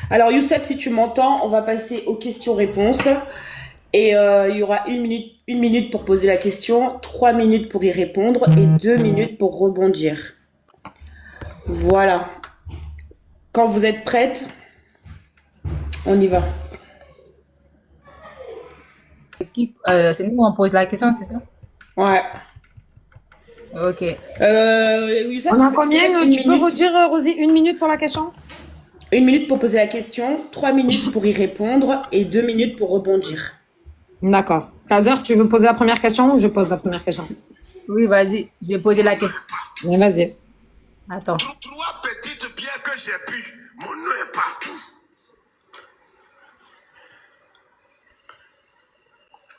Alors Youssef, si tu m'entends, on va passer aux questions-réponses. Et il y aura une minute pour poser la question, 3 minutes pour y répondre et 2 minutes pour rebondir. Voilà. Quand vous êtes prête, on y va. C'est nous on pose la question, c'est ça? Ouais. Ok. Youssef, On a tu peux mettre combien? une Tu peux minute, redire, Rosie, 1 minute pour la question? 1 minute pour poser la question, 3 minutes pour y répondre et 2 minutes pour rebondir. D'accord. Kazer, tu veux poser la première question ou je pose la première question? Oui, vas-y, je vais poser la question. Mais vas-y. Attends. Trois petites bières que j'ai bu, mon nom est partout.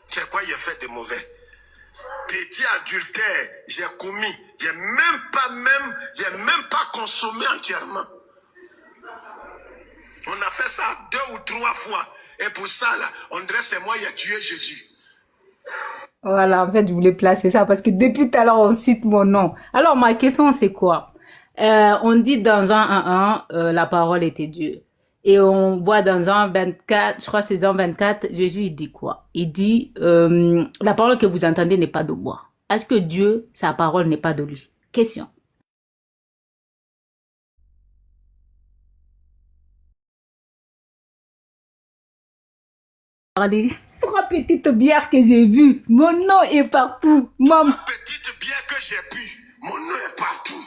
C'est quoi j'ai fait de mauvais? Petit adultère, j'ai commis. J'ai même pas consommé entièrement. On a fait ça 2 ou 3 fois. Et pour ça, là, on dirait c'est moi qui ai tué Jésus. Voilà, en fait, je voulais placer ça parce que depuis tout à l'heure, on cite mon nom. Alors, ma question, c'est quoi? On dit dans Jean 1:1, la parole était Dieu. Et on voit dans Jean 24, je crois que c'est Jean 24, Jésus, il dit quoi? Il dit, la parole que vous entendez n'est pas de moi. Est-ce que Dieu, sa parole n'est pas de lui? Question. Regardez, 3 petites bières que j'ai vues. Mon nom est partout. Maman, Petite bière que j'ai bu, mon nom est partout.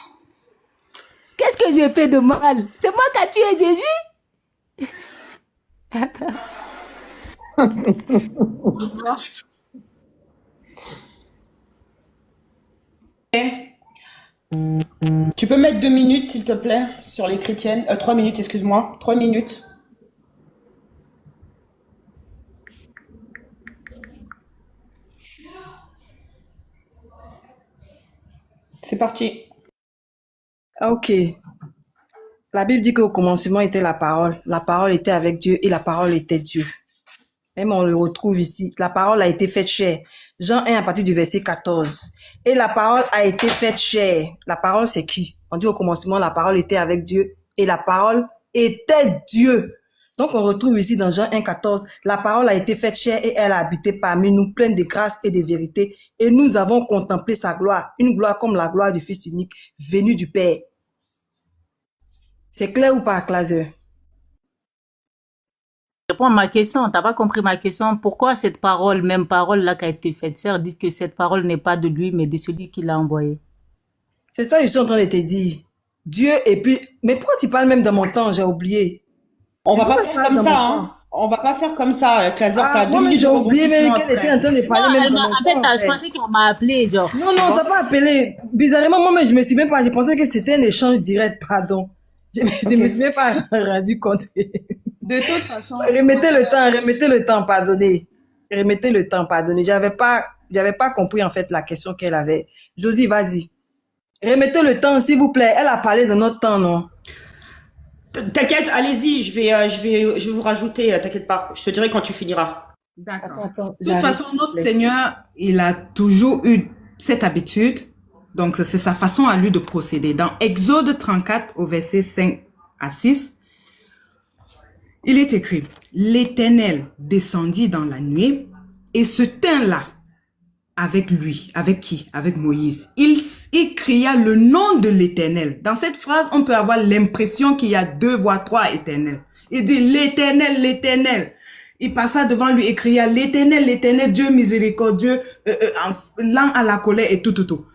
qu'est-ce que j'ai fait de mal? C'est moi qui a tué Jésus? Tu peux mettre 2 minutes, s'il te plaît, sur les chrétiennes. 3 minutes, excuse-moi. 3 minutes. C'est parti. Ah, ok. La Bible dit qu'au commencement était la parole était avec Dieu et la parole était Dieu. Même on le retrouve ici. La parole a été faite chair. Jean 1 à partir du verset 14. Et la parole a été faite chair. La parole c'est qui? On dit au commencement la parole était avec Dieu et la parole était Dieu. Donc on retrouve ici dans Jean 1, 14, la parole a été faite chair et elle a habité parmi nous, pleine de grâce et de vérité. Et nous avons contemplé sa gloire, une gloire comme la gloire du Fils unique, venu du Père. C'est clair ou pas, Claser? Réponds à ma question. T'as pas compris ma question? Pourquoi cette parole, même parole là qui a été faite chair, dit que cette parole n'est pas de lui, mais de celui qui l'a envoyé? C'est ça que je suis en train de te dire. Dieu et puis... Mais pourquoi tu parles même dans mon temps? J'ai oublié. On va pas Pourquoi tu faire parles comme dans ça, mon temps? hein. On va pas faire comme ça, Clazer. Ah, T'as deux moi-même minutes j'ai de oublié même rebondissement qu'elle était après. en train de Non, parler même elle dans m'a, mon en fait, temps, en je fait. pensais qu'on m'a appelé, genre. Non, Tu non, vois? t'as pas appelé. Bizarrement, moi-même, je me suis même pas... Je pensais que c'était un échange direct, pardon. Je me suis même pas rendu compte. De toute façon, Remettez le temps, pardonnez. Remettez le temps, pardonnez. J'avais pas compris, en fait, la question qu'elle avait. Josie, vas-y. Remettez le temps, s'il vous plaît. Elle a parlé de notre temps, non? t'inquiète, allez-y, je vais vous rajouter, t'inquiète pas. Je te dirai quand tu finiras. D'accord. Attends, De toute j'arrive, façon, s'il vous notre plaît. Seigneur, il a toujours eu cette habitude. Donc, c'est sa façon à lui de procéder. Dans Exode 34, au verset 5 à 6, il est écrit, l'Éternel descendit dans la nuée et se tint là avec lui. Avec qui? Avec Moïse. Il cria le nom de l'Éternel. Dans cette phrase, on peut avoir l'impression qu'il y a 2 voire 3 éternels. Il dit l'Éternel, l'Éternel. Il passa devant lui et cria l'Éternel, l'Éternel, Dieu miséricordieux, lent à la colère et tout.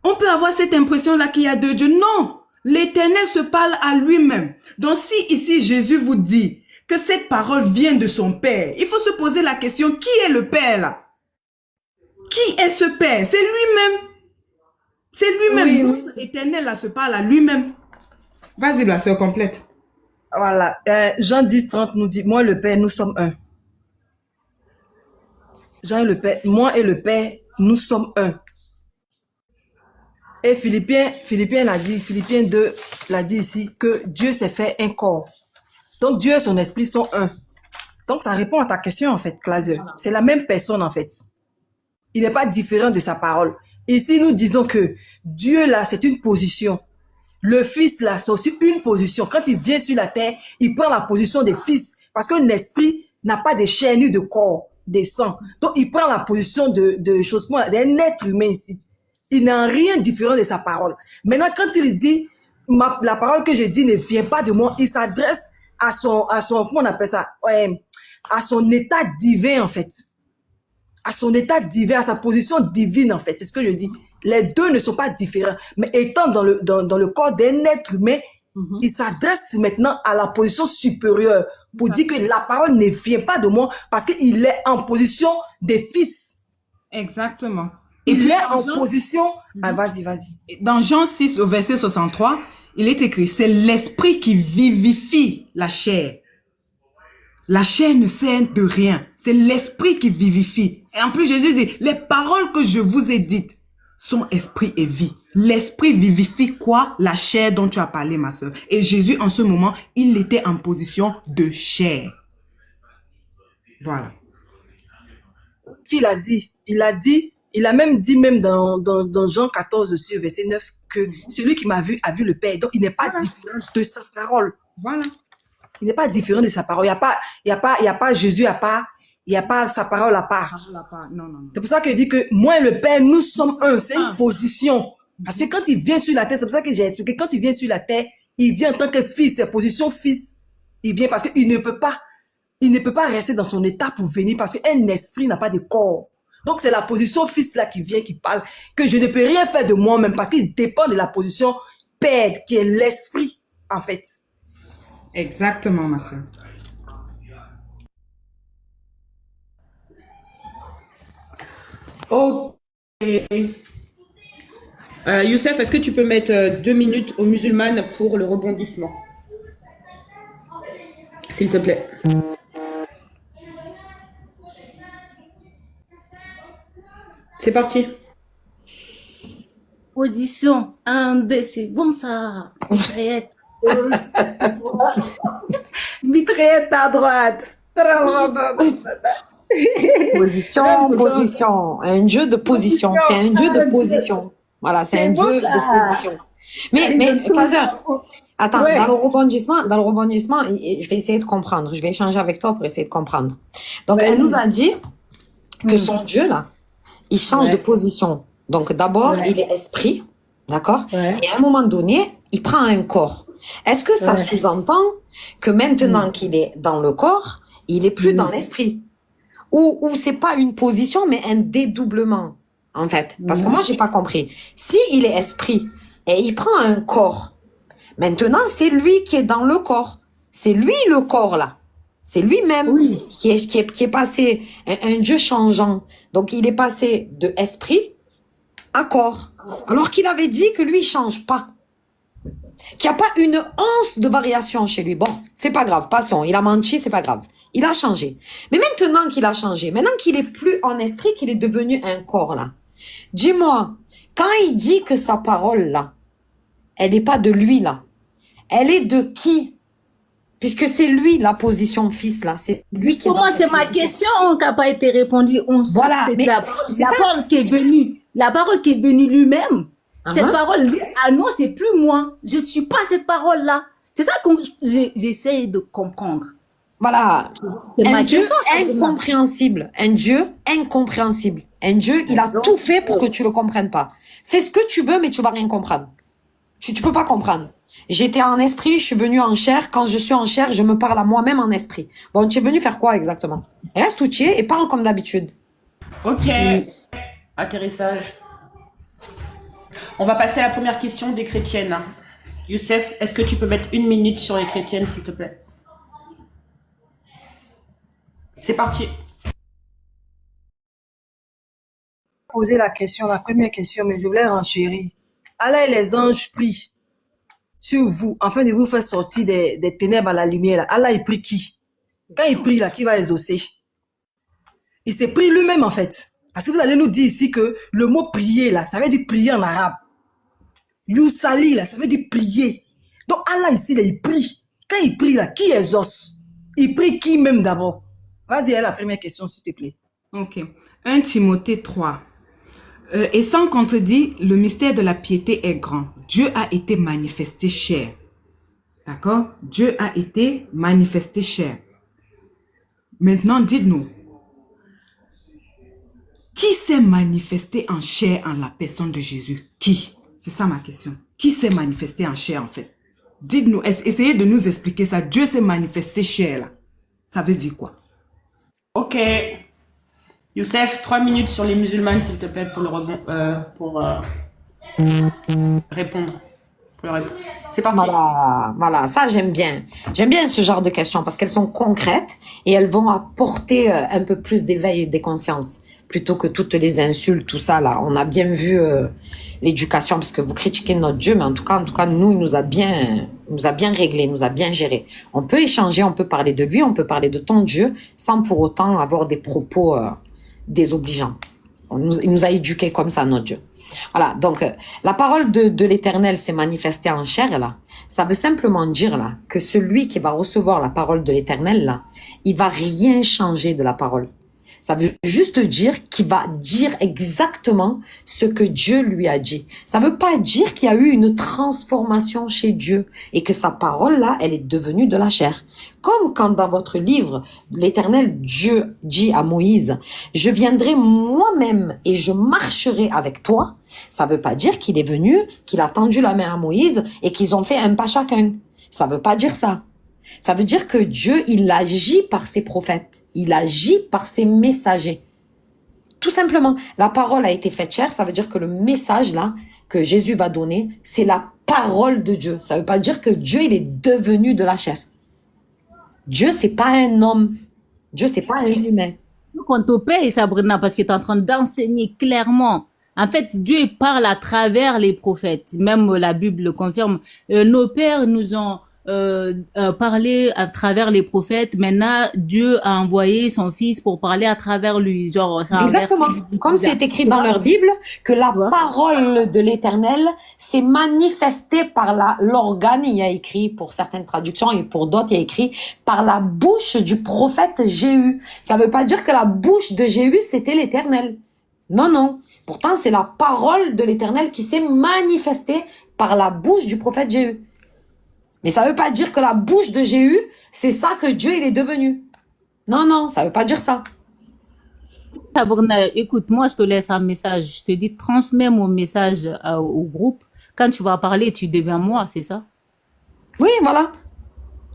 On peut avoir cette impression-là qu'il y a 2 dieux. Non, l'Éternel se parle à lui-même. Donc si ici Jésus vous dit que cette parole vient de son Père, il faut se poser la question, qui est le Père là? Qui est ce Père? C'est lui-même. C'est lui-même. Oui, Notre Éternel là se parle à lui-même. Vas-y, la sœur complète. Voilà. Jean 10, 30 nous dit, moi et le Père, nous sommes un. Jean et le Père, moi et le Père, nous sommes un. Et Philippiens 2 l'a dit ici, que Dieu s'est fait un corps. Donc Dieu et son esprit sont un. Donc ça répond à ta question en fait, Claser. C'est la même personne en fait. Il n'est pas différent de sa parole. Ici nous disons que Dieu là, c'est une position. Le fils, là, c'est aussi une position. Quand il vient sur la terre, il prend la position des fils. Parce qu'un esprit n'a pas de chair ni de corps, des sangs. Donc, il prend la position de choses, d'un être humain ici. Il n'a rien différent de sa parole. Maintenant, quand il dit, la parole que je dis ne vient pas de moi, il s'adresse à son, comment on appelle ça? À son état divin, en fait. À son état divin, à sa position divine, en fait. C'est ce que je dis. Les deux ne sont pas différents. Mais étant dans le corps d'un être humain, il s'adresse maintenant à la position supérieure pour dire que la parole ne vient pas de moi parce qu'il est en position des fils. Exactement. Il est en position... Ah, vas-y. Dans Jean 6, au verset 63, il est écrit, c'est l'esprit qui vivifie la chair. La chair ne sert de rien. C'est l'esprit qui vivifie. Et en plus, Jésus dit, les paroles que je vous ai dites sont esprit et vie. L'esprit vivifie quoi? La chair dont tu as parlé, ma soeur. Et Jésus, en ce moment, il était en position de chair. Voilà. Il a même dit dans Jean 14 aussi, verset 9, que celui qui m'a vu a vu le Père. Donc, il n'est pas différent de sa parole. Voilà. Il n'est pas différent de sa parole. Il n'y a pas Jésus à part. Il n'y a pas sa parole à part. Non. C'est pour ça qu'il dit que moi et le Père, nous sommes un. C'est une position. Parce que quand il vient sur la terre, c'est pour ça que j'ai expliqué, quand il vient sur la terre, il vient en tant que fils, c'est position fils. Il vient parce qu'il ne peut pas rester dans son état pour venir parce qu'un esprit n'a pas de corps. Donc c'est la position fils là qui vient, qui parle, que je ne peux rien faire de moi-même parce qu'il dépend de la position Père, qui est l'esprit, en fait. Exactement, ma soeur. Ok. Youssef, est-ce que tu peux mettre 2 minutes aux musulmanes pour le rebondissement? S'il te plaît. C'est parti. Position 1, 2, c'est bon ça. Mitraillette. Mitraillette à droite. Position. Un jeu de position. C'est un jeu de position. Voilà, c'est un jeu de position. Mais, Kazer, attends, Ouais. dans le rebondissement, je vais essayer de comprendre. Je vais échanger avec toi pour essayer de comprendre. Donc, elle nous a dit que son Dieu, là, il change de position. Donc, d'abord, il est esprit, d'accord? Ouais. Et à un moment donné, il prend un corps. Est-ce que ça sous-entend que maintenant qu'il est dans le corps, il est plus dans l'esprit? Ou c'est pas une position, mais un dédoublement, en fait. Parce que moi, j'ai pas compris. Si il est esprit et il prend un corps, maintenant, c'est lui qui est dans le corps. C'est lui le corps, là. C'est lui-même qui est passé, un Dieu changeant. Donc, il est passé de esprit à corps. Alors qu'il avait dit que lui, il change pas. Qu'il n'y a pas une once de variation chez lui. Bon, c'est pas grave, passons. Il a menti, c'est pas grave. Il a changé. Mais maintenant qu'il a changé, maintenant qu'il est plus en esprit, qu'il est devenu un corps, là. Dis-moi, quand il dit que sa parole, là, elle n'est pas de lui, là, elle est de qui? Puisque c'est lui, la position fils, là. C'est lui qui est Pour moi, dans c'est cette ma position. question qui n'a pas été répondue. Voilà, C'est mais la c'est ça. parole qui est venue. La parole qui est venue lui-même. Cette parole, ah non, c'est plus moi. Je ne suis pas cette parole-là. C'est ça que j'essaie de comprendre. Voilà. C'est Un ma Dieu question. incompréhensible. Un Dieu incompréhensible. Un Dieu, il a tout fait pour que tu le comprennes pas. Fais ce que tu veux, mais tu vas rien comprendre. Tu peux pas comprendre. J'étais en esprit, je suis venue en chair. Quand je suis en chair, je me parle à moi-même en esprit. Bon, tu es venu faire quoi exactement? Reste où tu es et parle comme d'habitude. Ok. Atterrissage. On va passer à la première question des chrétiennes. Youssef, est-ce que tu peux mettre 1 minute sur les chrétiennes, s'il te plaît? C'est parti. Poser la première question, mais je voulais renchérir. Allah et les anges prient sur vous, afin de vous faire sortir des ténèbres à la lumière. Là. Allah, il prie qui? Quand il prie, là, qui va exaucer? Il s'est pris lui-même, en fait. Parce que vous allez nous dire ici que le mot prier, là, ça veut dire prier en arabe. Youssali, là, ça veut dire prier. Donc, Allah, ici, là, il prie. Quand il prie, là, qui exauce? Il prie qui même d'abord? Vas-y, la première question, s'il te plaît. Ok. 1 Timothée 3, Et sans contredit, le mystère de la piété est grand. Dieu a été manifesté chair. D'accord? Dieu a été manifesté chair. Maintenant, dites-nous, qui s'est manifesté en chair en la personne de Jésus? Qui? C'est ça ma question. Qui s'est manifesté en chair en fait? Dites-nous, essayez de nous expliquer ça. Dieu s'est manifesté chair là. Ça veut dire quoi? Ok. Youssef, 3 minutes sur les musulmanes, s'il te plaît, pour répondre. Pour la réponse. C'est parti. Voilà, ça j'aime bien. J'aime bien ce genre de questions parce qu'elles sont concrètes et elles vont apporter un peu plus d'éveil et des consciences plutôt que toutes les insultes, tout ça là. On a bien vu l'éducation parce que vous critiquez notre Dieu, mais en tout cas, nous, il nous a bien réglé, nous a bien géré. On peut échanger, on peut parler de lui, on peut parler de ton Dieu sans pour autant avoir des propos désobligeants. Il nous a éduqués comme ça, notre Dieu. Voilà, donc la parole de l'Éternel s'est manifestée en chair, là. Ça veut simplement dire, là, que celui qui va recevoir la parole de l'Éternel, là, il va rien changer de la parole. Ça veut juste dire qu'il va dire exactement ce que Dieu lui a dit. Ça veut pas dire qu'il y a eu une transformation chez Dieu et que sa parole, là, elle est devenue de la chair. Comme quand dans votre livre, l'Éternel Dieu dit à Moïse, je viendrai moi-même et je marcherai avec toi. Ça veut pas dire qu'il est venu, qu'il a tendu la main à Moïse et qu'ils ont fait un pas chacun. Ça veut pas dire ça. Ça veut dire que Dieu, il agit par ses prophètes. Il agit par ses messagers. Tout simplement. La parole a été faite chair. Ça veut dire que le message, là, que Jésus va donner, c'est la parole de Dieu. Ça veut pas dire que Dieu, il est devenu de la chair. Dieu, c'est pas un homme. Dieu, c'est pas un humain. Qu'on te paye, Sabrina, parce que tu es en train d'enseigner clairement. En fait, Dieu il parle à travers les prophètes. Même la Bible le confirme. Nos pères nous ont parlé à travers les prophètes. Maintenant, Dieu a envoyé son fils pour parler à travers lui. Genre, ça exactement. Comme c'est écrit dans leur Bible, que la parole de l'Éternel s'est manifestée par l'organe, il y a écrit pour certaines traductions et pour d'autres, il y a écrit par la bouche du prophète Jéhu. Ça veut pas dire que la bouche de Jéhu, c'était l'Éternel. Non, non. Pourtant, c'est la parole de l'Éternel qui s'est manifestée par la bouche du prophète Jéhu. Mais ça veut pas dire que la bouche de Jéhu, c'est ça que Dieu, il est devenu. Non, non, ça veut pas dire ça. Sabrina, écoute, moi, je te laisse un message. Je te dis, transmets mon message au groupe. Quand tu vas parler, tu deviens moi, c'est ça? Oui, voilà.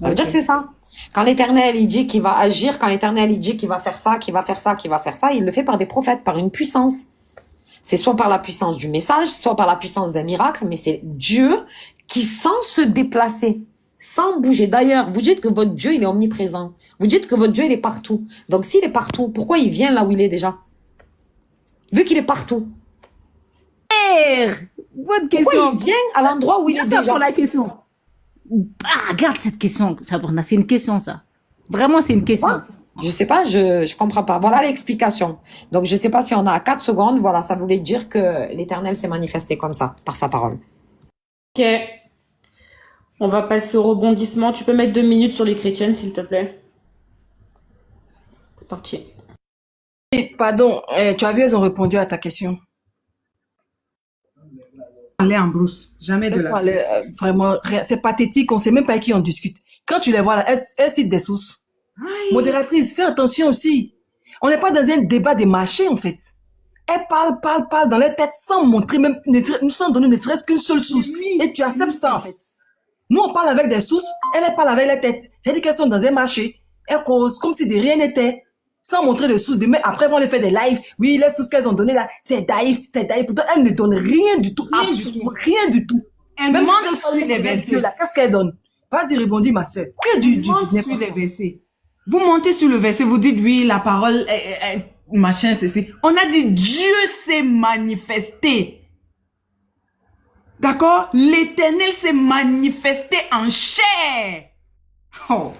Ça veut dire que c'est ça. Quand l'Éternel, il dit qu'il va agir, quand l'Éternel, il dit qu'il va faire ça, qu'il va faire ça, qu'il va faire ça, il le fait par des prophètes, par une puissance. C'est soit par la puissance du message, soit par la puissance d'un miracle, mais c'est Dieu qui, sans se déplacer, sans bouger. D'ailleurs, vous dites que votre Dieu, il est omniprésent. Vous dites que votre Dieu, il est partout. Donc, s'il est partout, pourquoi il vient là où il est déjà? Vu qu'il est partout. Bonne question. Pourquoi il vient à l'endroit où il est déjà? Pour la question. Ah, regarde cette question, Sabrina. C'est une question, ça. Vraiment, c'est une question. Je sais pas, je comprends pas. Voilà l'explication. Donc, je sais pas si on a 4 secondes. Voilà, ça voulait dire que l'Éternel s'est manifesté comme ça, par sa parole. Ok. On va passer au rebondissement. Tu peux mettre 2 minutes sur les chrétiennes, s'il te plaît. C'est parti. Pardon, tu as vu, elles ont répondu à ta question. Aller en brousse, jamais de la... Vraiment, c'est pathétique, on sait même pas avec qui on discute. Quand tu les vois là, elles citent des sources. Aïe. Modératrice, fais attention aussi. On n'est pas dans un débat des marchés, en fait. Elles parlent dans leur tête sans montrer, même, sans donner ne serait-ce qu'une seule source. Et tu acceptes ça, en fait. Nous, on parle avec des sources, elles parlent avec leur tête. C'est-à-dire qu'elles sont dans un marché, elles causent comme si de rien n'était, sans montrer de sources. Demain, après, elles vont les faire des lives. Oui, les sources qu'elles ont données là, c'est daïf. Pourtant, elles ne donnent rien du tout. Absolument rien du tout. Elles même mentent sur les versets. Qu'est-ce qu'elles donnent? Vas-y, rebondis, ma soeur. Que du sur les versets. Vous montez sur le verset, vous dites oui, la parole, machin, c'est. On a dit Dieu s'est manifesté. D'accord? L'Éternel s'est manifesté en chair. Oh,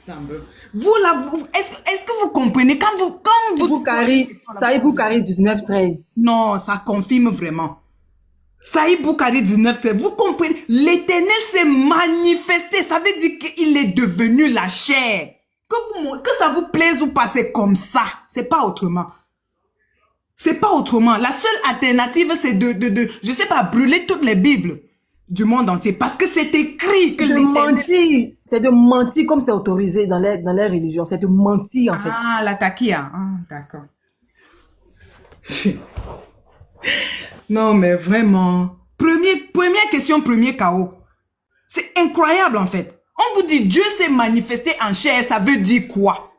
c'est un peu. Vous là, est-ce que vous comprenez quand vous Boukari, Saïd Boukari 19-13. Non, ça confirme vraiment. Saïd Boukari 19-13. Vous comprenez? L'Éternel s'est manifesté. Ça veut dire qu'il est devenu la chair. Que ça vous plaise ou pas, c'est comme ça. C'est pas autrement. C'est pas autrement. La seule alternative, c'est je sais pas, brûler toutes les Bibles du monde entier. Parce que c'est écrit que mentir. C'est de mentir comme c'est autorisé dans les religions. C'est de mentir, en fait. Ah, la taquilla. Ah, d'accord. Non, mais vraiment. Première question, premier chaos. C'est incroyable, en fait. On vous dit Dieu s'est manifesté en chair, ça veut dire quoi?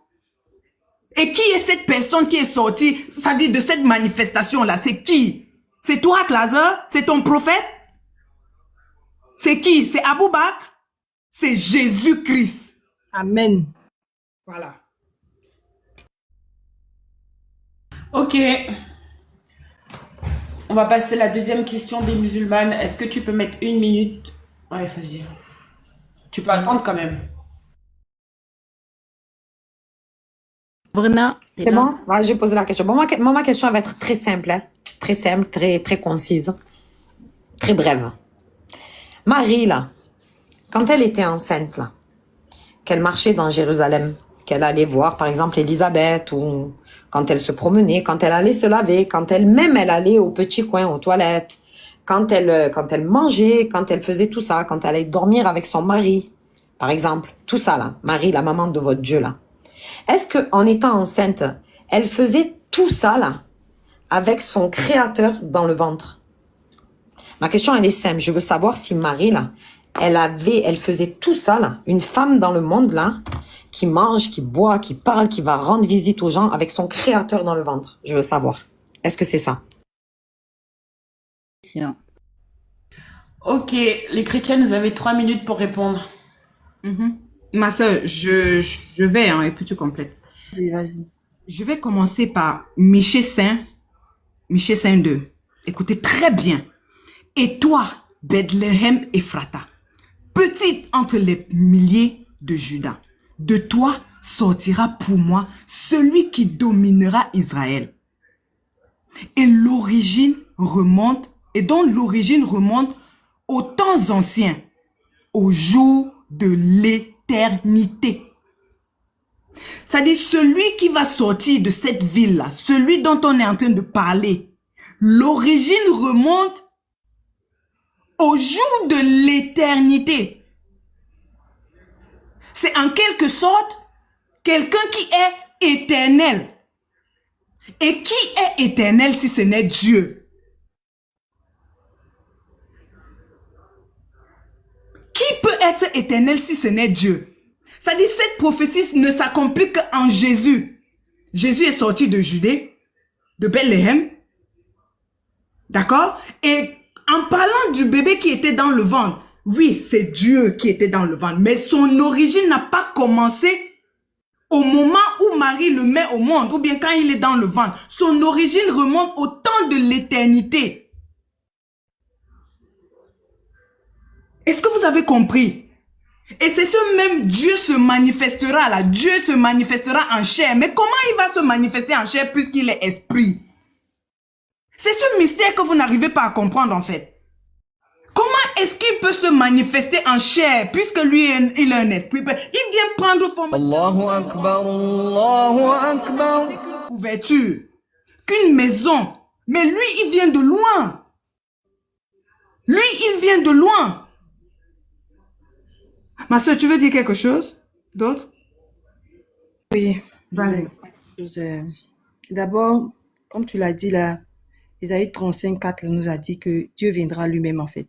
Et qui est cette personne qui est sortie, ça dit de cette manifestation-là? C'est qui? C'est toi, Lazare? C'est ton prophète? C'est qui? C'est Abou Bakr? C'est Jésus-Christ. Amen. Voilà. Ok. On va passer à la deuxième question des musulmanes. Est-ce que tu peux mettre 1 minute? Ouais, vas-y. Tu peux attendre quand même. Bruna, t'es C'est là? bon? Voilà, je vais poser la question. Bon, ma question elle va être très simple, hein. Très simple, très concise, très brève. Marie, là, quand elle était enceinte, là, qu'elle marchait dans Jérusalem, qu'elle allait voir, par exemple, Élisabeth, ou quand elle se promenait, quand elle allait se laver, quand elle-même, elle allait au petit coin, aux toilettes, quand elle mangeait, quand elle faisait tout ça, quand elle allait dormir avec son mari, par exemple, tout ça, là, Marie, la maman de votre Dieu, là. Est-ce qu'en étant enceinte, elle faisait tout ça, là, avec son créateur dans le ventre? Ma question, elle est simple. Je veux savoir si Marie, là, elle faisait tout ça, là, une femme dans le monde, là, qui mange, qui boit, qui parle, qui va rendre visite aux gens avec son créateur dans le ventre. Je veux savoir. Est-ce que c'est ça? Ok, les chrétiennes, vous avez 3 minutes pour répondre. Ma soeur, je vais, hein, et puis tu complètes. Vas-y. Je vais commencer par Michée 5 2. Écoutez très bien. Et toi, Bethléem Ephrata, petite entre les milliers de Juda, de toi sortira pour moi celui qui dominera Israël. Et dont l'origine remonte aux temps anciens, au jour de l'éternité. C'est-à-dire celui qui va sortir de cette ville-là, celui dont on est en train de parler, l'origine remonte au jour de l'éternité. C'est en quelque sorte quelqu'un qui est éternel. Et qui est éternel si ce n'est Dieu? Qui peut être éternel si ce n'est Dieu? C'est-à-dire cette prophétie ne s'accomplit qu'en Jésus. Jésus est sorti de Judée, de Bethléem. D'accord? Et en parlant du bébé qui était dans le ventre, oui, c'est Dieu qui était dans le ventre, mais son origine n'a pas commencé au moment où Marie le met au monde, ou bien quand il est dans le ventre. Son origine remonte au temps de l'éternité. Est-ce que vous avez compris? Et c'est ce même Dieu se manifestera là. Dieu se manifestera en chair. Mais comment il va se manifester en chair puisqu'il est esprit? C'est ce mystère que vous n'arrivez pas à comprendre en fait. Comment est-ce qu'il peut se manifester en chair puisque lui, il a un esprit? Il vient prendre forme Allahu Akbar, Allahu Akbar. qu'une couverture, qu'une maison. Mais lui, il vient de loin. Lui, il vient de loin. Ma soeur, tu veux dire quelque chose d'autre? Oui. Vas-y. D'abord, comme tu l'as dit là, Isaïe 35:4 nous a dit que Dieu viendra lui-même en fait.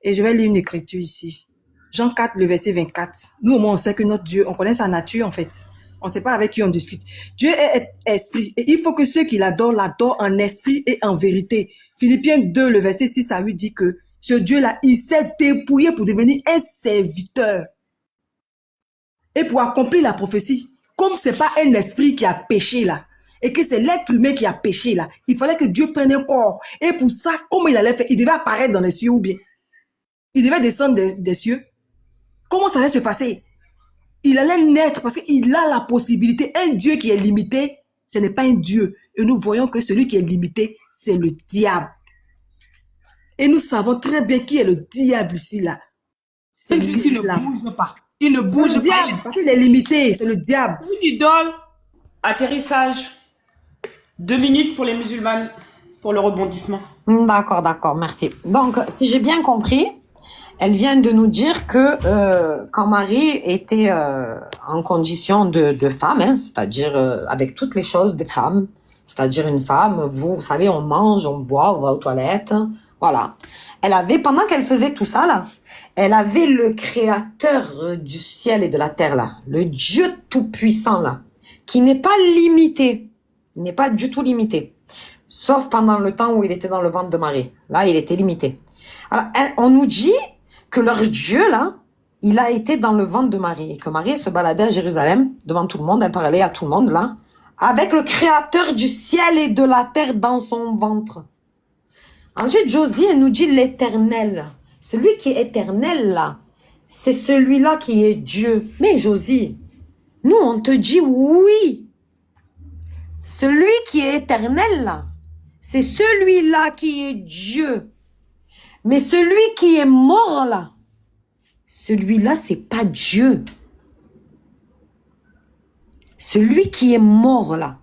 Et je vais lire une écriture ici. Jean 4, le verset 24. Nous au moins on sait que notre Dieu, on connaît sa nature en fait. On ne sait pas avec qui on discute. Dieu est esprit et il faut que ceux qui l'adorent en esprit et en vérité. Philippiens 2, le verset 6 à 8 dit que ce Dieu-là, il s'est dépouillé pour devenir un serviteur. Et pour accomplir la prophétie, comme c'est pas un esprit qui a péché là, et que c'est l'être humain qui a péché là, il fallait que Dieu prenne un corps. Et pour ça, comment il allait faire? Il devait apparaître dans les cieux ou bien? Il devait descendre des cieux. Comment ça allait se passer? Il allait naître parce qu'il a la possibilité. Un Dieu qui est limité, ce n'est pas un Dieu. Et nous voyons que celui qui est limité, c'est le diable. Et nous savons très bien qui est le diable ici là. C'est Il ne l'islam. bouge pas. Il ne C'est bouge le pas. diable, parce qu'il est limité, c'est le diable. Une idole. Atterrissage. 2 minutes pour les musulmanes, pour le rebondissement. D'accord, d'accord, merci. Donc, si j'ai bien compris, elle vient de nous dire que quand Marie était en condition de femme, hein, c'est-à-dire avec toutes les choses de femme, c'est-à-dire une femme, vous savez, on mange, on boit, on va aux toilettes, voilà. Elle avait, pendant qu'elle faisait tout ça là, elle avait le créateur du ciel et de la terre là, le Dieu tout-puissant là, qui n'est pas limité, il n'est pas du tout limité, sauf pendant le temps où il était dans le ventre de Marie. Là, il était limité. Alors, on nous dit que leur Dieu là, il a été dans le ventre de Marie et que Marie se baladait à Jérusalem devant tout le monde, elle parlait à tout le monde là, avec le créateur du ciel et de la terre dans son ventre. Ensuite, Josie, elle nous dit l'éternel. Celui qui est éternel là, c'est celui-là qui est Dieu. Mais Josie, nous on te dit oui. Celui qui est éternel là, c'est celui-là qui est Dieu. Mais celui qui est mort là, celui-là c'est pas Dieu. Celui qui est mort là,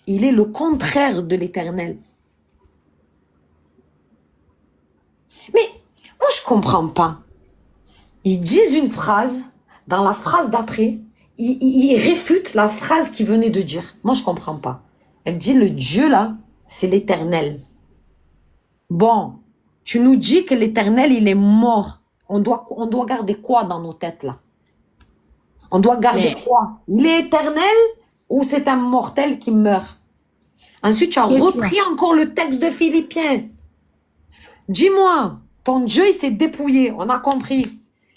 il est le contraire de l'éternel. Mais moi je comprends pas. Ils disent une phrase, dans la phrase d'après, ils réfutent la phrase qu'ils venaient de dire. Moi je comprends pas. Elle dit le Dieu là, c'est l'éternel. Bon, tu nous dis que l'éternel il est mort. On doit garder quoi dans nos têtes là? On doit garder quoi? Il est éternel ou c'est un mortel qui meurt? Ensuite, tu as repris encore le texte de Philippiens. Dis-moi, ton Dieu, il s'est dépouillé. On a compris.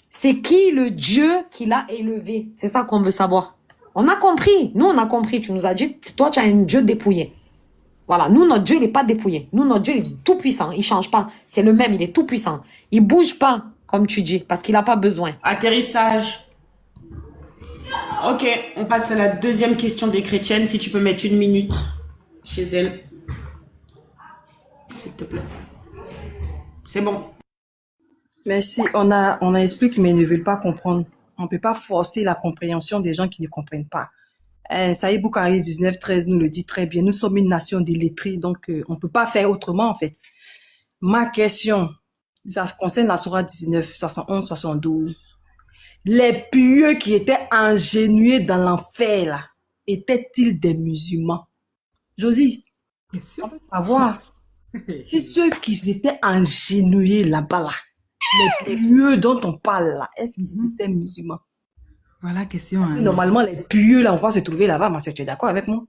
C'est qui le Dieu qui l'a élevé? C'est ça qu'on veut savoir. On a compris. Nous, on a compris. Tu nous as dit, toi, tu as un Dieu dépouillé. Voilà. Nous, notre Dieu, il n'est pas dépouillé. Nous, notre Dieu, il est tout puissant. Il change pas. C'est le même. Il est tout puissant. Il bouge pas, comme tu dis, parce qu'il n'a pas besoin. Atterrissage. Ok, on passe à la deuxième question des chrétiennes. Si tu peux mettre 1 minute chez elle. S'il te plaît. C'est bon. Merci. On a expliqué, mais ils ne veulent pas comprendre. On ne peut pas forcer la compréhension des gens qui ne comprennent pas. Saïd Boukari 19:13 nous le dit très bien. Nous sommes une nation d'illettrés, donc on ne peut pas faire autrement en fait. Ma question, ça concerne la sourate 19, 71, 72. Les pieux qui étaient engenouillés dans l'enfer, là, étaient-ils des musulmans? Josie, on veut savoir si ceux qui étaient engenouillés là-bas, là, les pieux dont on parle là, est-ce qu'ils étaient musulmans? Voilà la question. Hein, normalement, les pieux là, on va se trouver là-bas. Ma soeur, tu es d'accord avec moi?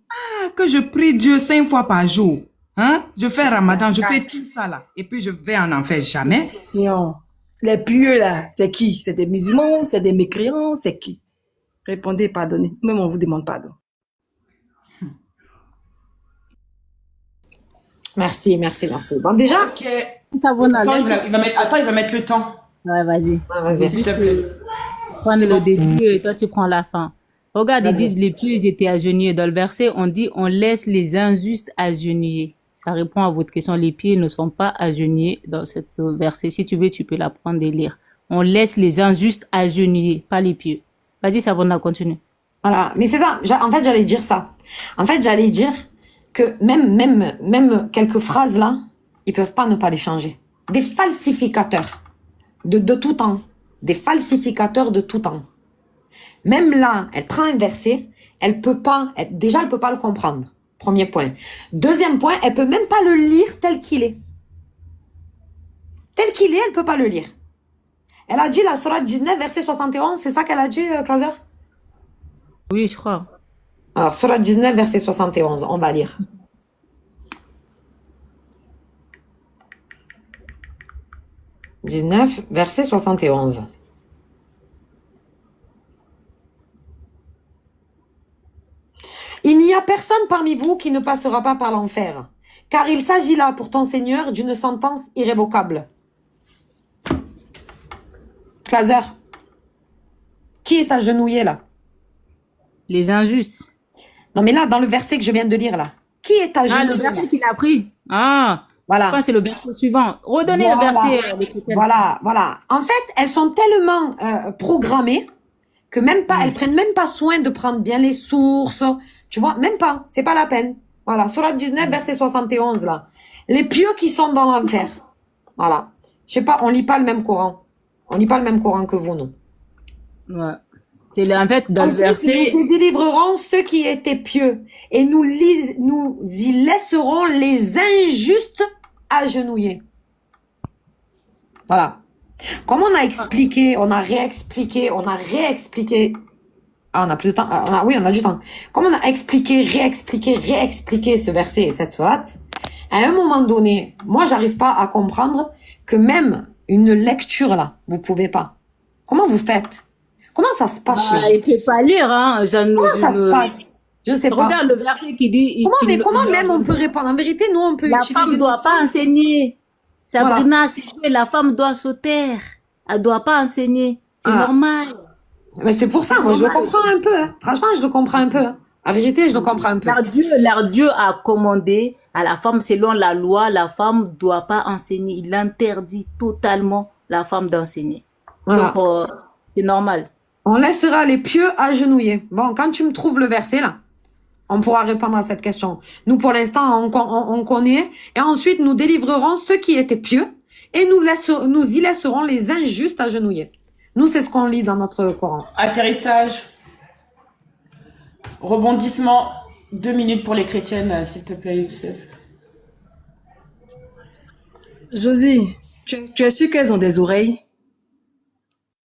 que je prie Dieu 5 fois par jour. Hein? Je fais Ramadan, je fais tout ça là. Et puis je vais en enfer jamais. Question. Les pieux là, c'est qui? C'est des musulmans? C'est des mécréants? C'est qui? Répondez, pardonnez. Même on vous demande pardon. Merci, merci, merci. Bon, déjà. Ok. Savona, Attends, il va mettre le temps. Ouais, vas-y. Ah, vas-y. S'il te plaît. Prends C'est le bon. début et toi tu prends la fin. Regarde, ils Vas-y. disent les pieux ils étaient agenouillés. Dans le verset, on dit on laisse les injustes agenouillés. Ça répond à votre question. Les pieux ne sont pas agenouillés dans ce verset. Si tu veux, tu peux la prendre et lire. On laisse les injustes agenouillés, pas les pieux. Vas-y, Savona, continue. Voilà, mais c'est ça. En fait, j'allais dire ça. En fait, j'allais dire que même quelques phrases là, ils peuvent pas ne pas les changer. Des falsificateurs de tout temps. Des falsificateurs de tout temps. Même là, elle prend un verset, elle peut pas le comprendre. Premier point. Deuxième point, elle peut même pas le lire tel qu'il est. Tel qu'il est, elle peut pas le lire. Elle a dit la sourate 19, verset 71, c'est ça qu'elle a dit, Clauser? Oui, je crois. Alors, sourate 19, verset 71, on va lire. « 19, verset 71. Il n'y a personne parmi vous qui ne passera pas par l'enfer, car il s'agit là pour ton Seigneur d'une sentence irrévocable. » Clauser, qui est agenouillé là? Les injustes. Non mais là, dans le verset que je viens de lire là, qui est Ah, agenouillé le là? verset qu'il a pris. Ah, je Voilà. crois que c'est le verset suivant. Redonnez le verset. Les chrétiennes. Voilà. En fait, elles sont tellement programmées que même pas, elles prennent même pas soin de prendre bien les sources. Tu vois, même pas. C'est pas la peine. Voilà, Sourate 19, verset 71, là. Les pieux qui sont dans l'enfer. Voilà. Je sais pas, on lit pas le même Coran. On lit pas le même Coran que vous, non. Ouais. En fait, dans le Ensuite, verset, nous y délivrerons ceux qui étaient pieux et nous y laisserons les injustes agenouillés. Voilà. Comme on a expliqué, on a réexpliqué. Ah, on a plus de temps. Oui, on a du temps. Comme on a expliqué, réexpliqué ce verset et cette sourate, à un moment donné, moi, j'arrive pas à comprendre que même une lecture, là, vous pouvez pas. Comment vous faites? Comment ça se passe chez vous? il peut pas lire, hein. Comment ça se passe? Je sais pas. Regarde le verset qui dit. Comment même on peut répondre? En vérité, nous, on peut La utiliser femme ne doit pas enseigner. Sabrina, c'est que la femme doit se taire. Elle doit pas enseigner. C'est normal. Mais c'est pour ça, moi, je le comprends un peu. Hein. Franchement, je le comprends un peu. Hein. En vérité, je le comprends un peu. Leur Dieu a commandé à la femme, selon la loi, la femme doit pas enseigner. Il interdit totalement la femme d'enseigner. Voilà. Donc, c'est normal. On laissera les pieux agenouillés. Bon, quand tu me trouves le verset, là, on pourra répondre à cette question. Nous, pour l'instant, on connaît. Et ensuite, nous délivrerons ceux qui étaient pieux et nous y laisserons les injustes agenouillés. Nous, c'est ce qu'on lit dans notre Coran. Atterrissage. Rebondissement. 2 minutes pour les chrétiennes, s'il te plaît, Youssef. Josie, tu es sûr qu'elles ont des oreilles?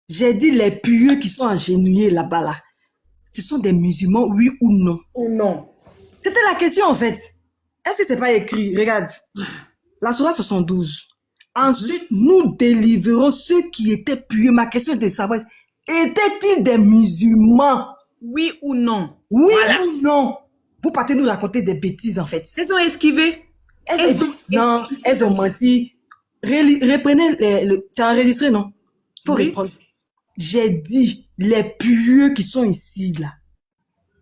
J'ai dit les pieux qui sont agenouillés là-bas, là. Ce sont des musulmans, oui ou non? Ou non? C'était la question, en fait. Est-ce que c'est pas écrit? Regarde. La sourate 72. Ensuite, nous délivrerons ceux qui étaient pieux. Ma question est de savoir, étaient-ils des musulmans? Oui ou non? Oui ou non? Vous partez nous raconter des bêtises, en fait. Elles ont esquivé. Non, elles ont menti. Reprenez tu as enregistré, non? Faut reprendre. J'ai dit, les pieux qui sont ici, là,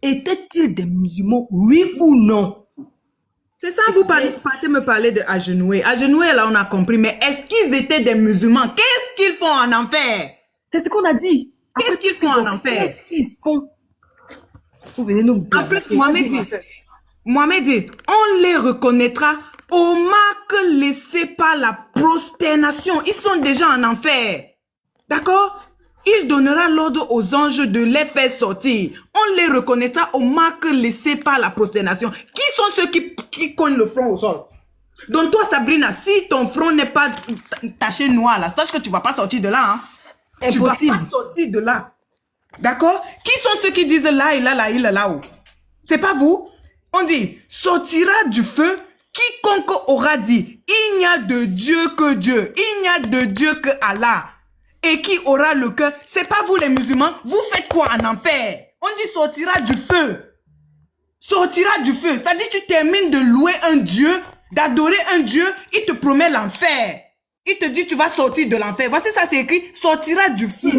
étaient-ils des musulmans, oui ou non? C'est ça, vous partez me parler de agenouer. Agenouer, là, on a compris. Mais est-ce qu'ils étaient des musulmans? Qu'est-ce qu'ils font en enfer? C'est ce qu'on a dit. Qu'est-ce qu'ils font en enfer? Qu'est-ce qu'ils font? Vous venez nous... En plus, Mohamed dit, on les reconnaîtra aux marques laissées par la prosternation. Ils sont déjà en enfer. D'accord? Il donnera l'ordre aux anges de les faire sortir. On les reconnaîtra aux marques laissées par la prosternation. Qui sont ceux qui cognent le front au sol? Donc toi, Sabrina, si ton front n'est pas taché noir, là, sache que tu ne vas pas sortir de là. Hein? Impossible. Tu ne vas pas sortir de là. D'accord? Qui sont ceux qui disent là, il a là-haut? C'est pas vous? On dit, sortira du feu quiconque aura dit, il n'y a de Dieu que Dieu. Il n'y a de Dieu que Allah. Et qui aura le cœur, c'est pas vous les musulmans, vous faites quoi en enfer? On dit sortira du feu. Sortira du feu. Ça dit tu termines de louer un Dieu, d'adorer un Dieu, il te promet l'enfer. Il te dit tu vas sortir de l'enfer. Voici ça c'est écrit, sortira du feu.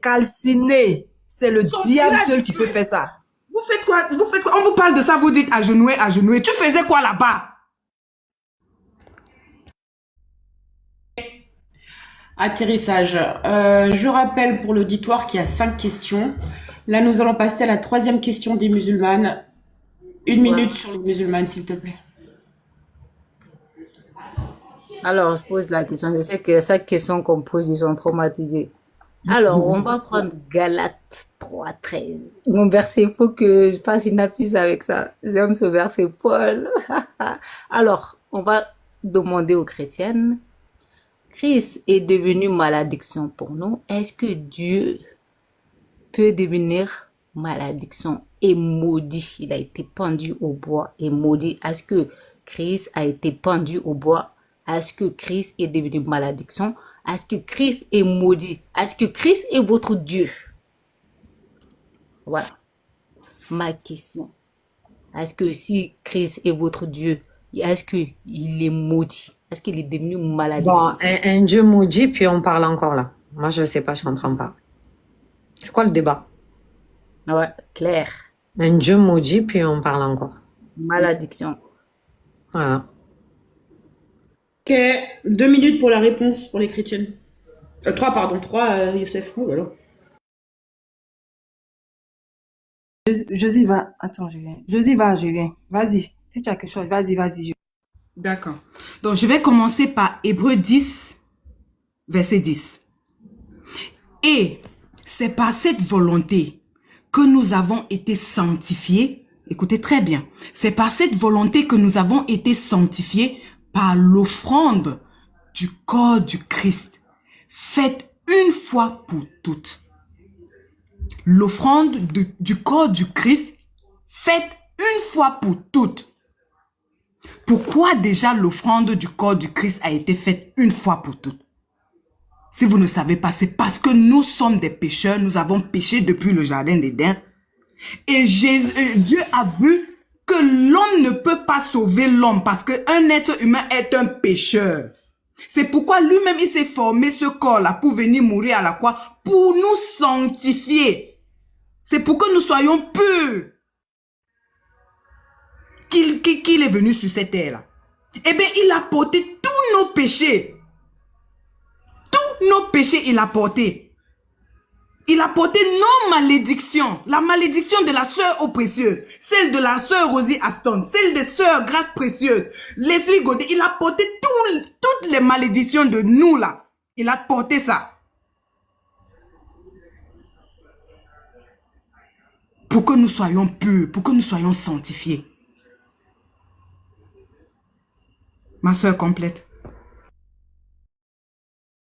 Calciné. C'est le diable seul qui peut faire ça. Vous faites quoi? On vous parle de ça, vous dites agenouer. Tu faisais quoi là-bas? Atterrissage. Je rappelle pour l'auditoire qu'il y a 5 questions. Là, nous allons passer à la 3e question des musulmanes. 1 minute sur les musulmanes, s'il te plaît. Alors, je pose la question. Je sais que chaque question qu'on pose, ils sont traumatisés. Alors, on va prendre Galates 3:13. Mon verset, il faut que je fasse une affiche avec ça. J'aime ce verset, Paul. Alors, on va demander aux chrétiennes, Christ est devenu malédiction pour nous. Est-ce que Dieu peut devenir malédiction et maudit? Il a été pendu au bois et maudit. Est-ce que Christ a été pendu au bois? Est-ce que Christ est devenu malédiction? Est-ce que Christ est maudit? Est-ce que Christ est votre Dieu? Voilà ma question. Est-ce que si Christ est votre Dieu, est-ce qu'il est maudit? Est-ce qu'il est devenu malédiction? Bon, un Dieu maudit, puis on parle encore là. Moi, je sais pas, je comprends pas. C'est quoi le débat? Ouais, clair. Un Dieu maudit, puis on parle encore. Malédiction. Voilà. Ok, 2 minutes pour la réponse pour les chrétiennes. 3, Youssef. Oh là là. Josie va. Attends, je viens. Josie va, je viens. Vas-y. Si tu as quelque chose, vas-y. D'accord. Donc, je vais commencer par Hébreux 10, verset 10. Et c'est par cette volonté que nous avons été sanctifiés. Écoutez très bien. C'est par cette volonté que nous avons été sanctifiés par l'offrande du corps du Christ, faite une fois pour toutes. L'offrande du corps du Christ, faite une fois pour toutes. Pourquoi déjà l'offrande du corps du Christ a été faite une fois pour toutes? Si vous ne savez pas, c'est parce que nous sommes des pécheurs, nous avons péché depuis le jardin d'Éden. Et Dieu a vu que l'homme ne peut pas sauver l'homme parce qu'un être humain est un pécheur. C'est pourquoi lui-même il s'est formé ce corps-là pour venir mourir à la croix, pour nous sanctifier. C'est pour que nous soyons purs qu'il est venu sur cette terre-là. Eh bien, il a porté tous nos péchés. Tous nos péchés, il a porté. Il a porté nos malédictions. La malédiction de la sœur eau précieuse, celle de la sœur Rosie Aston, celle des sœurs Grâce Précieuse, Leslie Godet. Il a porté toutes les malédictions de nous là. Il a porté ça. Pour que nous soyons purs, pour que nous soyons sanctifiés. Ma sœur complète.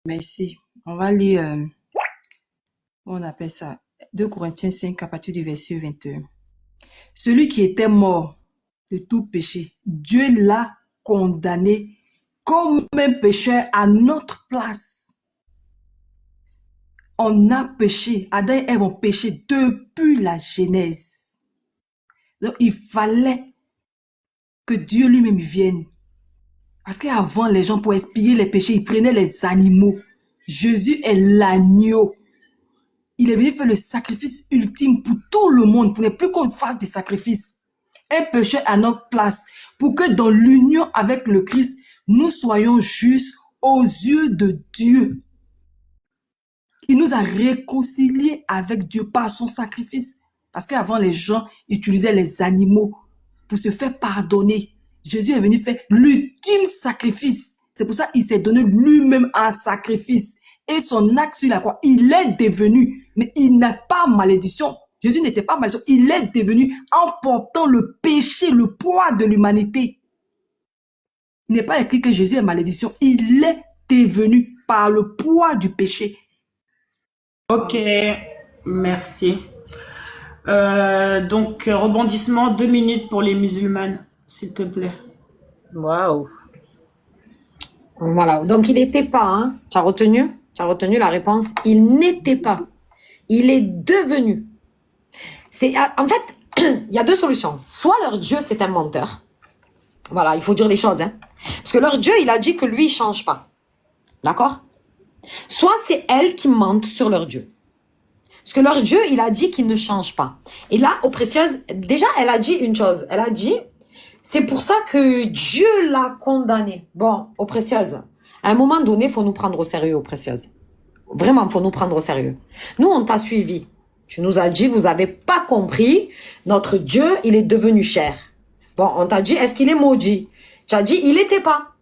Merci. On va lire, on appelle ça, 2 Corinthiens 5 à partir du verset 21. Celui qui était mort de tout péché, Dieu l'a condamné comme un pécheur à notre place. On a péché, Adam et Ève ont péché depuis la Genèse. Donc il fallait que Dieu lui-même vienne. Parce qu'avant, les gens, pour expier les péchés, ils prenaient les animaux. Jésus est l'agneau. Il est venu faire le sacrifice ultime pour tout le monde, pour ne plus qu'on fasse de sacrifice. Un pécheur à notre place, pour que dans l'union avec le Christ, nous soyons justes aux yeux de Dieu. Il nous a réconciliés avec Dieu par son sacrifice. Parce qu'avant, les gens utilisaient les animaux pour se faire pardonner. Jésus est venu faire l'ultime sacrifice. C'est pour ça qu'il s'est donné lui-même un sacrifice. Et son acte sur la croix, il est devenu, mais il n'a pas malédiction. Jésus n'était pas malédiction. Il est devenu en portant le péché, le poids de l'humanité. Il n'est pas écrit que Jésus est malédiction. Il est devenu par le poids du péché. Ok, merci. Donc, rebondissement, 2 minutes pour les musulmanes, s'il te plaît. Waouh. Voilà, donc il n'était pas, hein. Tu as retenu la réponse. Il n'était pas. Il est devenu. En fait, il y a 2 solutions. Soit leur Dieu, c'est un menteur. Voilà, il faut dire les choses, hein. Parce que leur Dieu, il a dit que lui, il change pas. D'accord? Soit c'est elles qui mentent sur leur Dieu. Parce que leur Dieu, il a dit qu'il ne change pas. Et là, aux précieuses, déjà, elle a dit une chose. Elle a dit, c'est pour ça que Dieu l'a condamné. Bon, aux précieuses, à un moment donné, il faut nous prendre au sérieux, aux précieuses. Vraiment, il faut nous prendre au sérieux. Nous, on t'a suivi. Tu nous as dit, vous n'avez pas compris. Notre Dieu, il est devenu cher. Bon, on t'a dit, est-ce qu'il est maudit? Tu as dit, il n'était pas.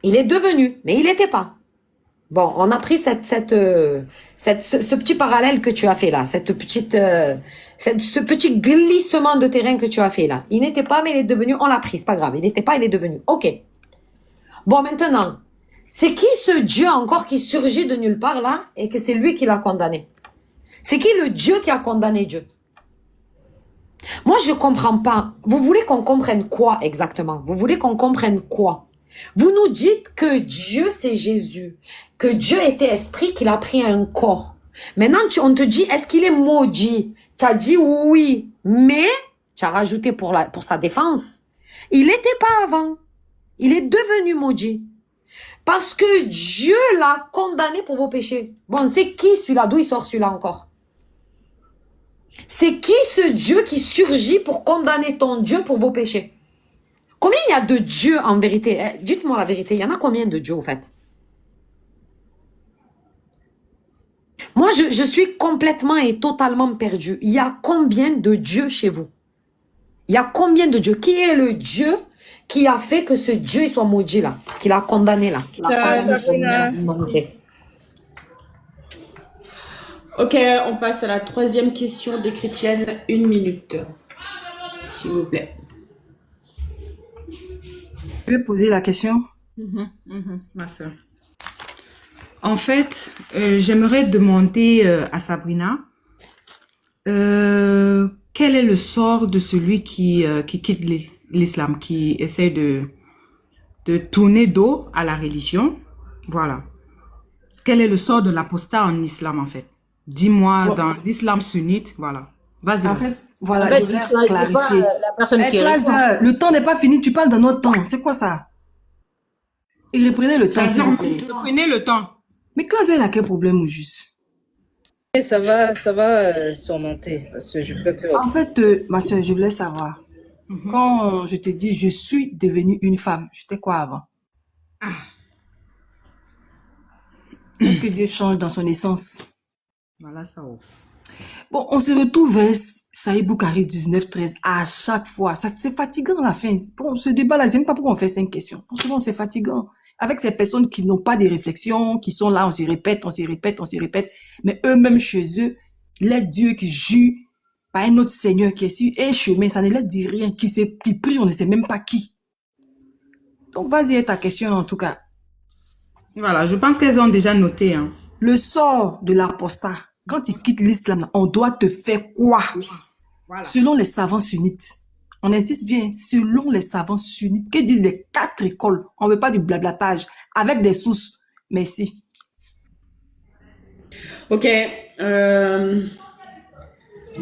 Il est devenu, mais il n'était pas. Bon, on a pris ce petit parallèle que tu as fait là, ce petit glissement de terrain que tu as fait là. Il n'était pas, mais il est devenu, on l'a pris, c'est pas grave. Il n'était pas, il est devenu. Ok. Bon, maintenant, c'est qui ce Dieu encore qui surgit de nulle part là et que c'est lui qui l'a condamné? C'est qui le Dieu qui a condamné Dieu? Moi, je comprends pas. Vous voulez qu'on comprenne quoi exactement? Vous voulez qu'on comprenne quoi? Vous nous dites que Dieu, c'est Jésus, que Dieu était esprit, qu'il a pris un corps. Maintenant, on te dit, est-ce qu'il est maudit? Tu as dit oui, mais tu as rajouté pour sa défense. Il n'était pas avant. Il est devenu maudit. Parce que Dieu l'a condamné pour vos péchés. Bon, c'est qui celui-là? D'où il sort celui-là encore? C'est qui ce Dieu qui surgit pour condamner ton Dieu pour vos péchés? Combien il y a de dieux en vérité? Dites-moi la vérité, il y en a combien de dieux au fait? Moi, je suis complètement et totalement perdue. Il y a combien de dieux chez vous? Il y a combien de dieux? Qui est le Dieu qui a fait que ce Dieu soit maudit là, qui l'a condamné là, qui l'a condamné sur l'humanité? Ok, on passe à la troisième question des chrétiennes. 1 minute, s'il vous plaît. Je vais poser la question. Ma soeur. En fait, j'aimerais demander à Sabrina, quel est le sort de celui qui quitte l'islam, qui essaie de tourner dos à la religion? Voilà. Quel est le sort de l'apostat en islam, en fait? Dis-moi, Bon, dans l'islam sunnite, voilà. Vas-y, en vas-y. fait, voilà, En je fait, voulais il choisit pas clarifier. la personne Eh, qui répond. Claire, le temps n'est pas fini, tu parles de notre temps. C'est quoi ça? Et reprenez le temps, s'il vous plaît. Prenez le temps. Mais Claire, elle a quel problème au juste? Et ça va surmonter parce que je peux plus. En fait, ma soeur, je voulais savoir. Quand je te dis je suis devenue une femme, j'étais quoi avant? Est-ce que Dieu change dans son essence? Voilà, ça ouvre. Bon, on se retrouve vers Saïd Boukari 19-13 à chaque fois. C'est fatigant à la fin. Bon, ce débat-là, je n'aime pas pourquoi on fait 5 questions. Franchement, c'est fatigant. Avec ces personnes qui n'ont pas de réflexion, qui sont là, on se répète, on se répète, on se répète. Mais eux-mêmes, chez eux, les dieux qui jurent par un autre Seigneur qui est sur un chemin, ça ne leur dit rien. Qui prie, on ne sait même pas qui. Donc, vas-y, ta question en tout cas. Voilà, je pense qu'elles ont déjà noté, hein. Le sort de l'apostat, quand il quitte l'islam, on doit te faire quoi? Voilà. Selon les savants sunnites. On insiste bien, selon les savants sunnites, que disent les 4 écoles? On ne veut pas du blablatage, avec des sources. Merci. Ok,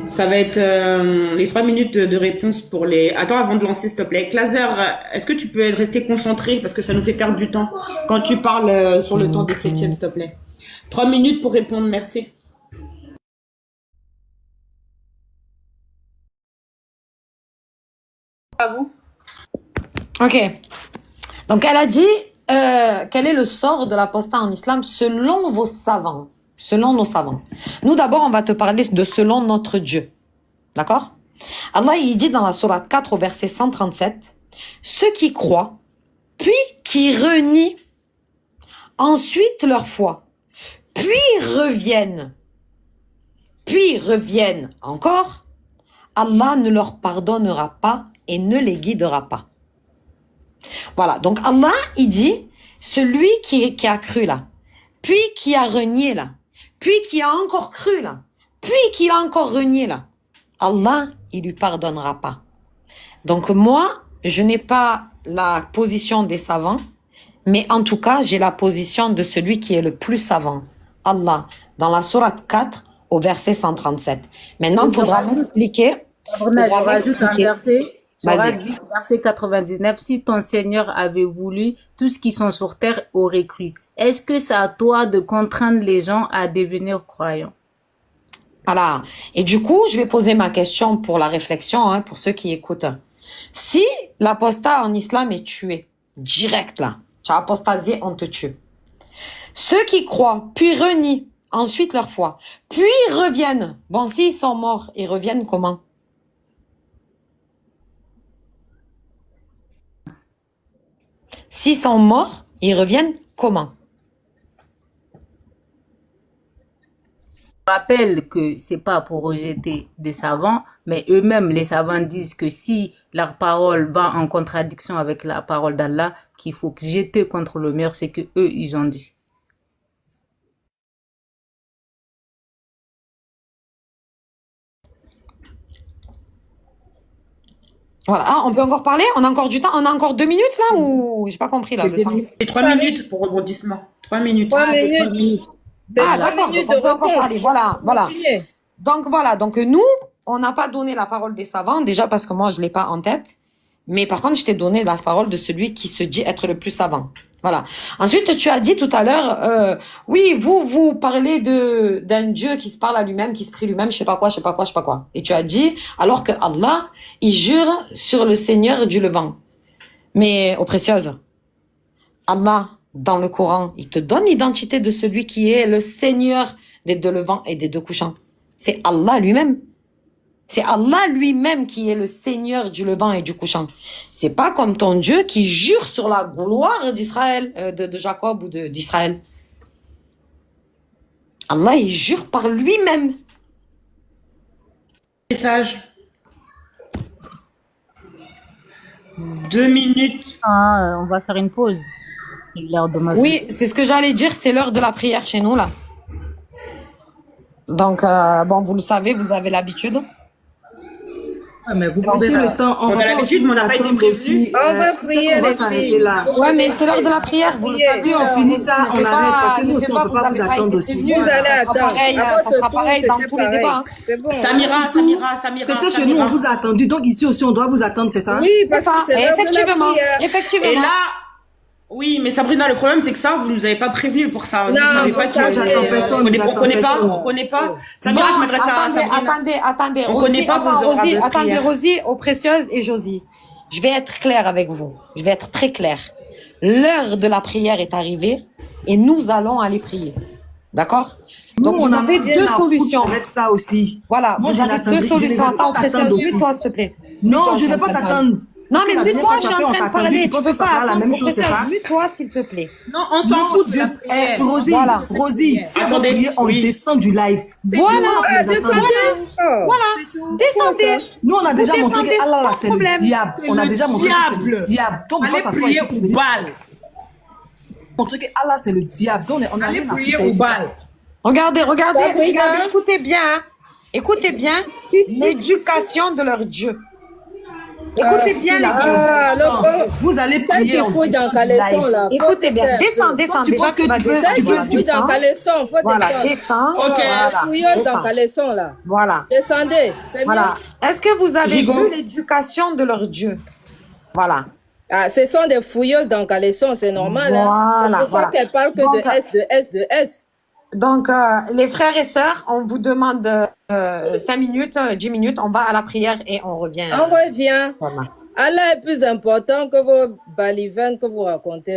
ça va être les 3 minutes de réponse pour les... Attends, avant de lancer, s'il te plaît. Clazer, est-ce que tu peux rester concentré parce que ça nous fait perdre du temps quand tu parles sur le temps des chrétiennes, s'il te plaît. 3 minutes pour répondre, merci. À vous. Ok. Donc, elle a dit, quel est le sort de l'apostat en islam selon vos savants, selon nos savants. Nous, d'abord, on va te parler de selon notre Dieu. D'accord? Allah, il dit dans la sourate 4 au verset 137, ceux qui croient, puis qui renient ensuite leur foi, puis reviennent encore, Allah ne leur pardonnera pas et ne les guidera pas. Voilà, donc Allah, il dit, celui qui a cru là, puis qui a renié là, puis qui a encore cru là, puis qui a encore renié là, Allah, il lui pardonnera pas. Donc moi, je n'ai pas la position des savants, mais en tout cas, j'ai la position de celui qui est le plus savant, Allah, dans la sourate 4 au verset 137. Maintenant, il faudra m'expliquer. Sabrina, je rajoute un verset. Vas-y. Sourate 10, verset 99. Si ton Seigneur avait voulu, tous qui sont sur terre auraient cru. Est-ce que c'est à toi de contraindre les gens à devenir croyants? Voilà. Et du coup, je vais poser ma question pour la réflexion, hein, pour ceux qui écoutent. Si l'apostat en islam est tué, direct là, tu as apostasié, on te tue. Ceux qui croient, puis renient ensuite leur foi, puis reviennent. Bon, s'ils sont morts, ils reviennent comment? S'ils sont morts, ils reviennent comment? Je rappelle que c'est pas pour rejeter des savants, mais eux-mêmes, les savants disent que si leur parole va en contradiction avec la parole d'Allah, qu'il faut jeter contre le mur, c'est que eux, ils ont dit. Voilà. Ah, on peut encore parler? On a encore du temps? On a encore 2 minutes là ou j'ai pas compris là le temps? Et 3 minutes pour rebondissement. 3 minutes. 3 c'est 3 minutes. minutes. C'est Ah, 3 d'accord, minutes donc de on peut encore réponse. parler. Voilà, voilà. Continuez. Donc voilà, donc nous, on n'a pas donné la parole des savants, déjà parce que moi je l'ai pas en tête, mais par contre je t'ai donné la parole de celui qui se dit être le plus savant. Voilà. Ensuite, tu as dit tout à l'heure, oui, vous parlez d'un Dieu qui se parle à lui-même, qui se prie lui-même, je sais pas quoi. Et tu as dit, alors que Allah, il jure sur le Seigneur du Levant. Mais, aux précieuses, Allah, dans le Coran, il te donne l'identité de celui qui est le Seigneur des deux levants et des deux couchants. C'est Allah lui-même. C'est Allah lui-même qui est le Seigneur du levant et du couchant. C'est pas comme ton Dieu qui jure sur la gloire d'Israël, de Jacob ou d'Israël. Allah, il jure par lui-même. Message. 2 minutes. Ah, on va faire une pause. C'est l'heure de ma vie. Oui, c'est ce que j'allais dire, c'est l'heure de la prière chez nous, là. Donc, bon, vous le savez, vous avez l'habitude. Ah, mais vous Mettez le temps. On a l'habitude, mais on n'a pas été attendre prévenu. aussi. On va prier, On va les s'arrêter filles. là. Ouais, mais c'est l'heure de la prière, vous le savez. Si on finit ça, on arrête, parce que nous aussi, on ne peut pas vous attendre aussi. Vous allez attendre. pareil, À ça votre sera tour, pareil dans c'était tous les pareil. débats. C'est bon. Samira. C'était chez nous, on vous a attendu. Donc ici aussi, on doit vous attendre, c'est ça? Oui, C'est parce que ça, c'est l'heure de la effectivement. prière. Effectivement. Et là, oui, mais Sabrina, le problème, c'est que ça, vous nous avez pas prévenu pour ça. Vous Non, savez vous pas savez, j'attends personne, on connaît pas, personne. on connaît pas. Samira, Bon, je m'adresse à Sabrina. attendez. On Rosie, connaît pas vos horaires Rosie, de attendez, prière. Rosie, aux précieuses et Josie. Je vais être claire avec vous. Je vais être très claire. L'heure de la prière est arrivée et nous allons aller prier. D'accord? Donc, Nous, vous on avez a rien deux à foutre solutions. avec ça aussi. Voilà, Moi, vous je avez l'attendais, deux je ne solutions. vais pas Attends, t'attendre précieuse, aussi. mute-toi, s'il te plaît. Non, Mute-toi, je ne vais suis en pas train de t'attendre. Non, Parce que mais la dernière mute-toi, fois je suis qu'on en t'a fait, train de on t'a attendu, parler. tu Tu penses peux que ça pas sera la attendre, même chose, c'est professeur. ça? Mute-toi, s'il te plaît. Non, on s'en fout de la prière. Rosie, Voilà. Rosie, si on Attendez, prier, on oui. descend du live. Voilà. Ah, descendez. Oh. Voilà. Descendez. Nous, on a déjà Vous montré descendez que Allah, là, sans c'est le problème. diable. On a le déjà montré que c'est le diable. diable. Donc, on Allez peut s'asseoir prier ici au pour venir bal. montrer que Allah, c'est le diable. Donc, on a Allez rien à prier foutre au avec ça. bal. Regardez, Sabrina. écoutez bien. Hein. Écoutez bien l'éducation de leur Dieu. Écoutez bien les dieux. Ah, alors, Vous allez ça prier qu'il en faut dans descend du caleçon, live. là. Écoutez bien. Descends. Tu Déjà, penses que tu vas tu peux- descendre. Ça qu'il peux faut dans Descends. caleçon, faut Voilà, descendre. descends. Ok. Voilà. Fouillole dans Descends. caleçon, là. Voilà. Descendez, c'est Voilà. Est-ce que vous avez Gigot. vu l'éducation de leur Dieu? Voilà. Ah, ce sont des fouilleuses dans caleçon, c'est normal. Voilà, Hein? C'est pour voilà. ça qu'elles parlent que Donc, de S, de S, de S. Donc, les frères et sœurs, on vous demande 5 minutes, 10 minutes. On va à la prière et on revient. On revient. Voilà. Allah est plus important que vos balivernes que vous racontez là.